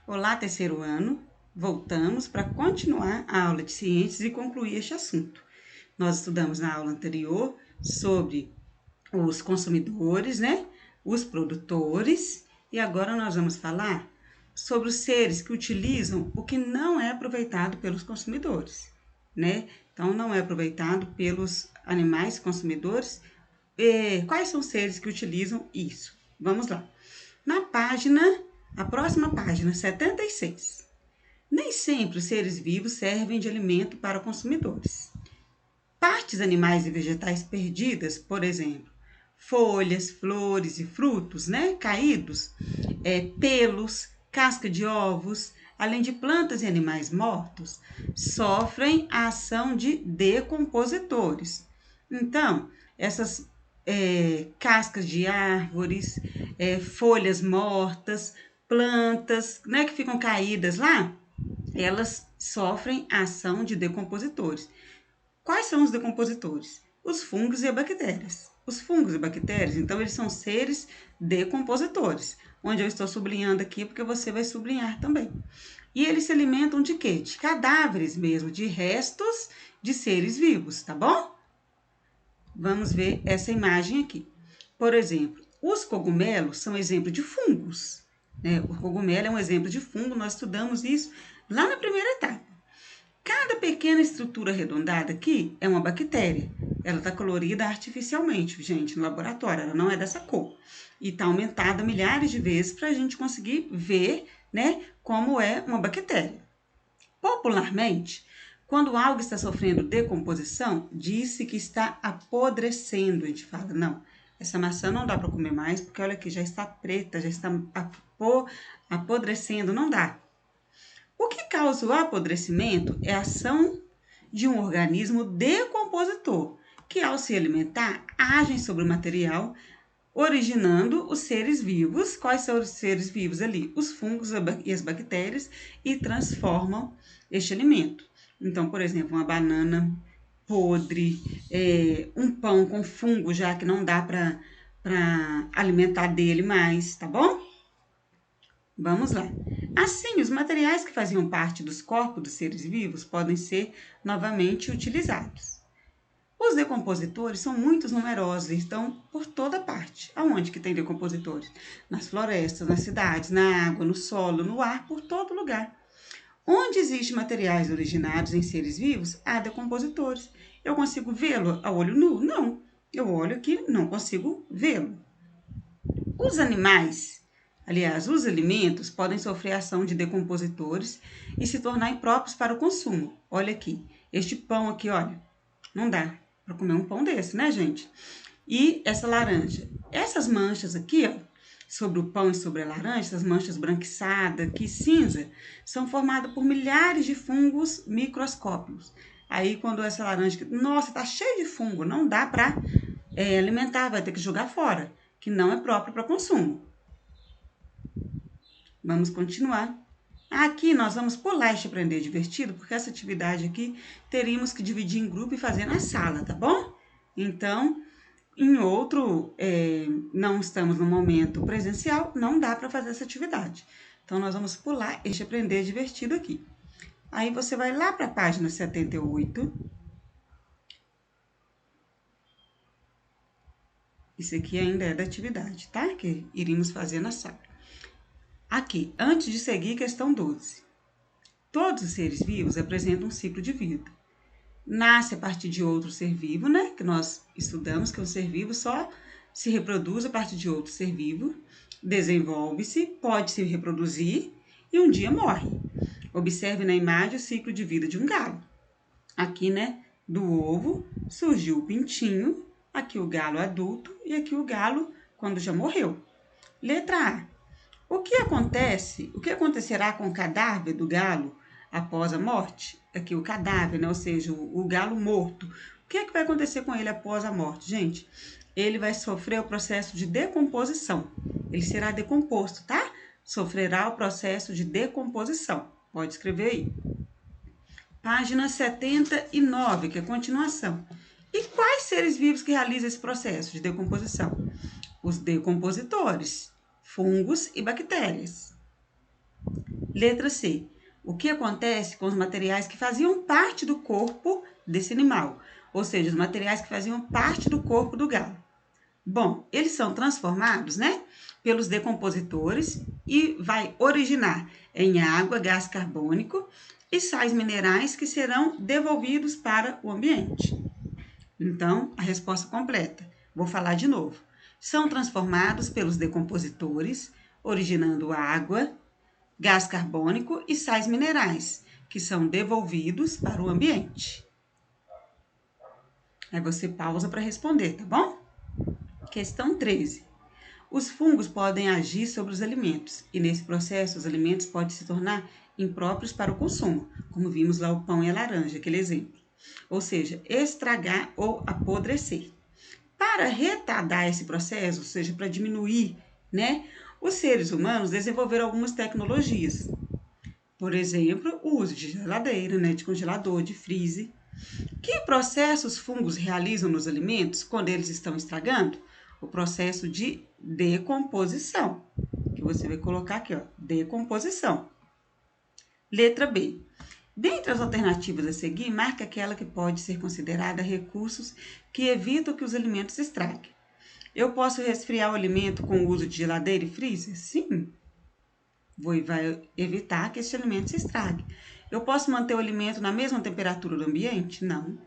Olá, terceiro ano. Voltamos para continuar a aula de ciências e concluir este assunto. Nós estudamos na aula anterior sobre os consumidores, né? Os produtores, e agora nós vamos falar sobre os seres que utilizam o que não é aproveitado pelos consumidores, né? Então, não é aproveitado pelos animais consumidores. Quais são os seres que utilizam isso? Vamos lá. A próxima página, 76. Nem sempre os seres vivos servem de alimento para consumidores. Partes animais e vegetais perdidas, por exemplo, folhas, flores e frutos, né, caídos, pelos, casca de ovos, além de plantas e animais mortos, sofrem a ação de decompositores. Então, essas cascas de árvores, folhas mortas, plantas, né, que ficam caídas lá, elas sofrem a ação de decompositores. Quais são os decompositores? Os fungos e as bactérias. Os fungos e bactérias, então, eles são seres decompositores, onde eu estou sublinhando aqui porque você vai sublinhar também. E eles se alimentam de quê? De cadáveres mesmo, de restos de seres vivos, tá bom? Vamos ver essa imagem aqui. Por exemplo, os cogumelos são exemplo de fungos, né? O cogumelo é um exemplo de fungo, nós estudamos isso lá na primeira etapa. Cada pequena estrutura arredondada aqui é uma bactéria. Ela está colorida artificialmente, gente, no laboratório. Ela não é dessa cor. E está aumentada milhares de vezes para a gente conseguir ver, né, como é uma bactéria. Popularmente, quando algo está sofrendo decomposição, diz-se que está apodrecendo. A gente fala, não, essa maçã não dá para comer mais, porque olha aqui, já está preta, já está apodrecendo, não dá. O que causa o apodrecimento é a ação de um organismo decompositor, que ao se alimentar, agem sobre o material, originando os seres vivos. Quais são os seres vivos ali? Os fungos e as bactérias, e transformam este alimento. Então, por exemplo, uma banana podre, um pão com fungo, já que não dá para alimentar dele mais, tá bom? Vamos lá. Assim, os materiais que faziam parte dos corpos dos seres vivos podem ser novamente utilizados. Os decompositores são muito numerosos e estão por toda parte. Aonde que tem decompositores? Nas florestas, nas cidades, na água, no solo, no ar, por todo lugar. Onde existem materiais originados em seres vivos, há decompositores. Eu consigo vê-lo a olho nu? Não. Eu olho aqui, não consigo vê-lo. Os animais, aliás, os alimentos podem sofrer ação de decompositores e se tornar impróprios para o consumo. Olha aqui, este pão aqui, olha, não dá para comer um pão desse, né, gente? E essa laranja, essas manchas aqui, ó, sobre o pão e sobre a laranja, essas manchas branquiçadas, aqui cinza, são formadas por milhares de fungos microscópicos. Aí, quando essa laranja, nossa, tá cheio de fungo, não dá para alimentar, vai ter que jogar fora, que não é próprio para consumo. Vamos continuar. Aqui nós vamos pular este aprender divertido, porque essa atividade aqui teríamos que dividir em grupo e fazer na sala, tá bom? Então, em outro, não estamos no momento presencial, não dá para fazer essa atividade. Então, nós vamos pular este aprender divertido aqui. Aí, você vai lá para a página 78. Isso aqui ainda é da atividade, tá? Que iríamos fazer na sala. Aqui, antes de seguir, questão 12. Todos os seres vivos apresentam um ciclo de vida. Nasce a partir de outro ser vivo, né? Que nós estudamos que um ser vivo só se reproduz a partir de outro ser vivo, desenvolve-se, pode se reproduzir e um dia morre. Observe na imagem o ciclo de vida de um galo. Aqui, né, do ovo surgiu o pintinho, aqui o galo adulto e aqui o galo quando já morreu. Letra A. O que acontecerá com o cadáver do galo após a morte? Aqui o cadáver, né? Ou seja, o galo morto. O que é que vai acontecer com ele após a morte, gente? Ele vai sofrer o processo de decomposição. Ele será decomposto, tá? Sofrerá o processo de decomposição. Pode escrever aí. Página 79, que é a continuação. E quais seres vivos que realizam esse processo de decomposição? Os decompositores, fungos e bactérias. Letra C. O que acontece com os materiais que faziam parte do corpo desse animal? Ou seja, os materiais que faziam parte do corpo do galo. Bom, eles são transformados, né, pelos decompositores e vai originar em água, gás carbônico e sais minerais que serão devolvidos para o ambiente. Então, a resposta completa. Vou falar de novo. São transformados pelos decompositores, originando água, gás carbônico e sais minerais, que são devolvidos para o ambiente. Aí você pausa para responder, tá bom? Questão 13. Os fungos podem agir sobre os alimentos e, nesse processo, os alimentos podem se tornar impróprios para o consumo, como vimos lá o pão e a laranja, aquele exemplo. Ou seja, estragar ou apodrecer. Para retardar esse processo, ou seja, para diminuir, né, os seres humanos desenvolveram algumas tecnologias. Por exemplo, o uso de geladeira, né, de congelador, de freezer. Que processo os fungos realizam nos alimentos quando eles estão estragando? O processo de decomposição, que você vai colocar aqui, ó, decomposição. Letra B. Dentre as alternativas a seguir, marque aquela que pode ser considerada recursos que evitam que os alimentos estraguem. Eu posso resfriar o alimento com o uso de geladeira e freezer? Sim. Vai evitar que esse alimento se estrague. Eu posso manter o alimento na mesma temperatura do ambiente? Não.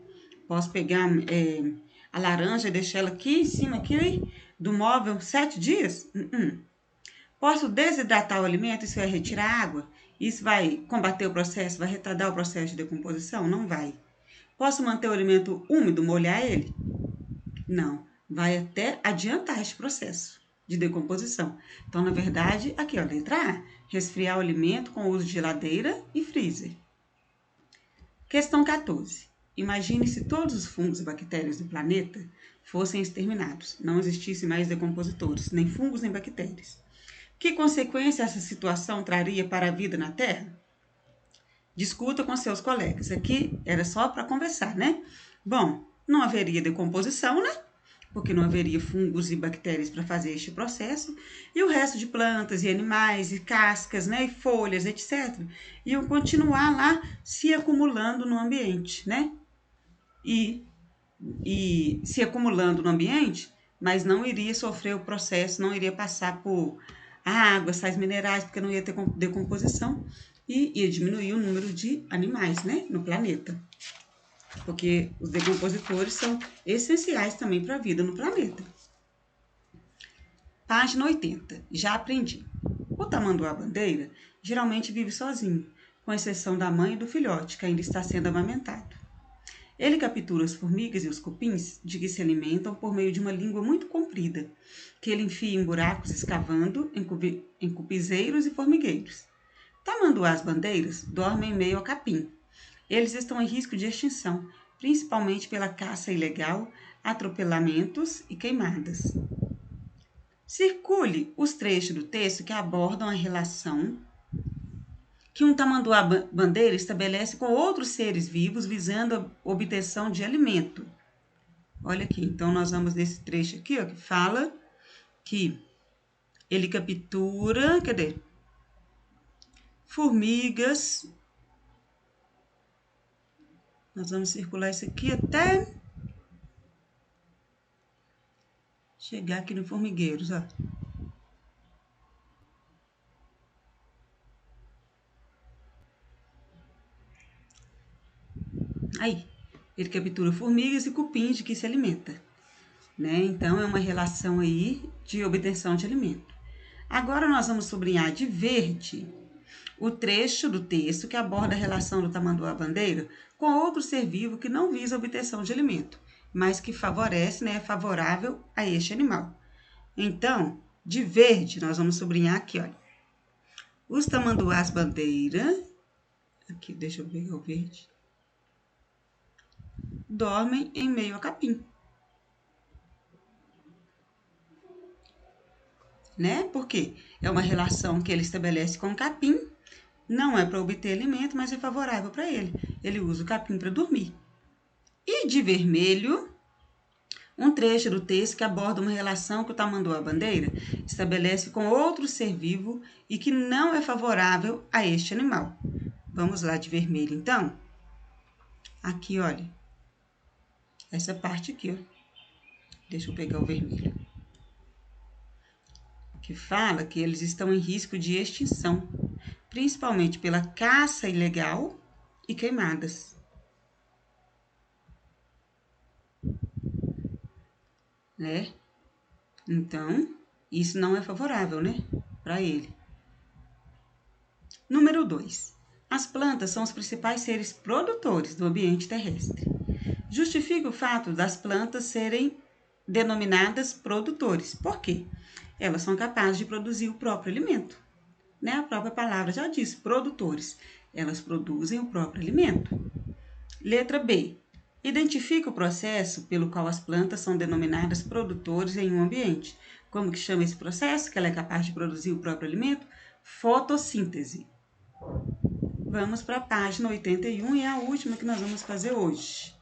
Posso pegar a laranja e deixar ela aqui em cima aqui, do móvel 7 dias? Posso desidratar o alimento, isso vai retirar água? Isso vai combater o processo, vai retardar o processo de decomposição? Não vai. Posso manter o alimento úmido, molhar ele? Não. Vai até adiantar este processo de decomposição. Então, na verdade, aqui, ó, letra A, resfriar o alimento com o uso de geladeira e freezer. Questão 14. Imagine se todos os fungos e bactérias do planeta fossem exterminados, não existissem mais decompositores, nem fungos nem bactérias. Que consequência essa situação traria para a vida na Terra? Discuta com seus colegas. Aqui era só para conversar, né? Bom, não haveria decomposição, né? Porque não haveria fungos e bactérias para fazer este processo, e o resto de plantas e animais e cascas, né, e folhas, etc., iam continuar lá se acumulando no ambiente, né? E se acumulando no ambiente, mas não iria sofrer o processo, não iria passar por água, sais minerais, porque não ia ter decomposição, e ia diminuir o número de animais, né, no planeta. Porque os decompositores são essenciais também para a vida no planeta. Página 80. Já aprendi. O tamanduá-bandeira geralmente vive sozinho, com exceção da mãe e do filhote, que ainda está sendo amamentado. Ele captura as formigas e os cupins, de que se alimentam por meio de uma língua muito comprida, que ele enfia em buracos escavando em cupizeiros e formigueiros. Tamanduás-bandeiras dormem em meio ao capim. Eles estão em risco de extinção, principalmente pela caça ilegal, atropelamentos e queimadas. Circule os trechos do texto que abordam a relação que um tamanduá-bandeira estabelece com outros seres vivos visando a obtenção de alimento. Olha aqui, então nós vamos nesse trecho aqui, ó, que fala que ele captura, cadê? Formigas. Nós vamos circular isso aqui até chegar aqui no formigueiros, ó. Aí, ele captura formigas e cupins de que se alimenta, né? Então, é uma relação aí de obtenção de alimento. Agora, nós vamos sublinhar de verde o trecho do texto que aborda a relação do tamanduá-bandeira com outro ser vivo que não visa a obtenção de alimento, mas que favorece, né, é favorável a este animal. Então, de verde, nós vamos sublinhar aqui, olha. Os tamanduás-bandeira, aqui, deixa eu pegar o verde, dormem em meio a capim. Né? Porque é uma relação que ele estabelece com o capim, não é para obter alimento, mas é favorável para ele. Ele usa o capim para dormir. E de vermelho, um trecho do texto que aborda uma relação que o tamanduá-bandeira estabelece com outro ser vivo e que não é favorável a este animal. Vamos lá de vermelho, então? Aqui, olha. Essa parte aqui, ó. Deixa eu pegar o vermelho. Que fala que eles estão em risco de extinção, principalmente pela caça ilegal e queimadas. Né? Então, isso não é favorável, né? Para ele. Número 2. As plantas são os principais seres produtores do ambiente terrestre. Justifica o fato das plantas serem denominadas produtores. Por quê? Elas são capazes de produzir o próprio alimento. Né? A própria palavra já diz, produtores. Elas produzem o próprio alimento. Letra B. Identifica o processo pelo qual as plantas são denominadas produtores em um ambiente. Como que chama esse processo? Que ela é capaz de produzir o próprio alimento? Fotossíntese. Vamos para a página 81 e é a última que nós vamos fazer hoje.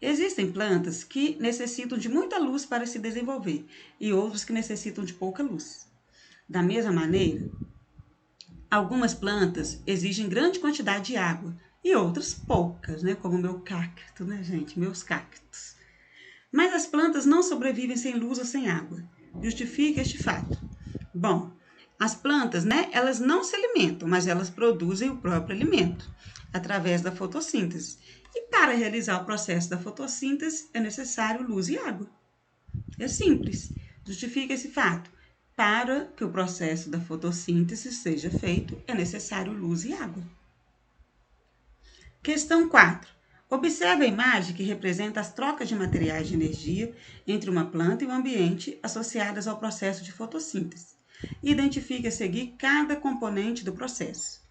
Existem plantas que necessitam de muita luz para se desenvolver e outras que necessitam de pouca luz. Da mesma maneira, algumas plantas exigem grande quantidade de água e outras poucas, né? Como o meu cacto, né, gente? Meus cactos. Mas as plantas não sobrevivem sem luz ou sem água. Justifica este fato. Bom, as plantas, né? Elas não se alimentam, mas elas produzem o próprio alimento através da fotossíntese. E para realizar o processo da fotossíntese é necessário luz e água. É simples. Justifica esse fato. Para que o processo da fotossíntese seja feito, é necessário luz e água. Questão 4. Observe a imagem que representa as trocas de materiais de energia entre uma planta e o ambiente associadas ao processo de fotossíntese. Identifique a seguir cada componente do processo.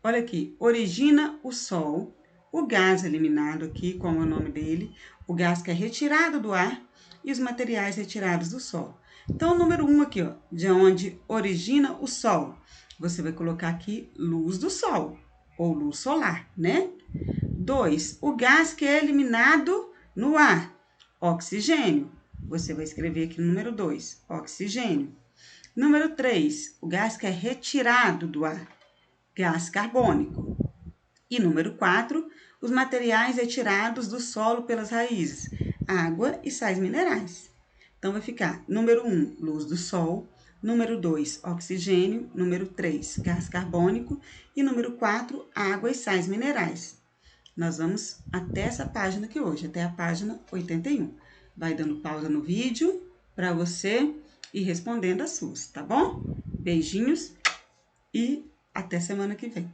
Olha aqui, origina o sol, o gás eliminado aqui, como é o nome dele, o gás que é retirado do ar e os materiais retirados do solo. Então, o número 1 aqui, ó, de onde origina o sol. Você vai colocar aqui luz do sol, ou luz solar, né? 2, o gás que é eliminado no ar, oxigênio. Você vai escrever aqui no número 2, oxigênio. Número 3, o gás que é retirado do ar, gás carbônico. E número 4, os materiais retirados do solo pelas raízes, água e sais minerais. Então, vai ficar número 1, luz do sol, número 2, oxigênio, número 3, gás carbônico e número 4, água e sais minerais. Nós vamos até essa página aqui hoje, até a página 81. Vai dando pausa no vídeo para você ir respondendo as suas, tá bom? Beijinhos e até semana que vem.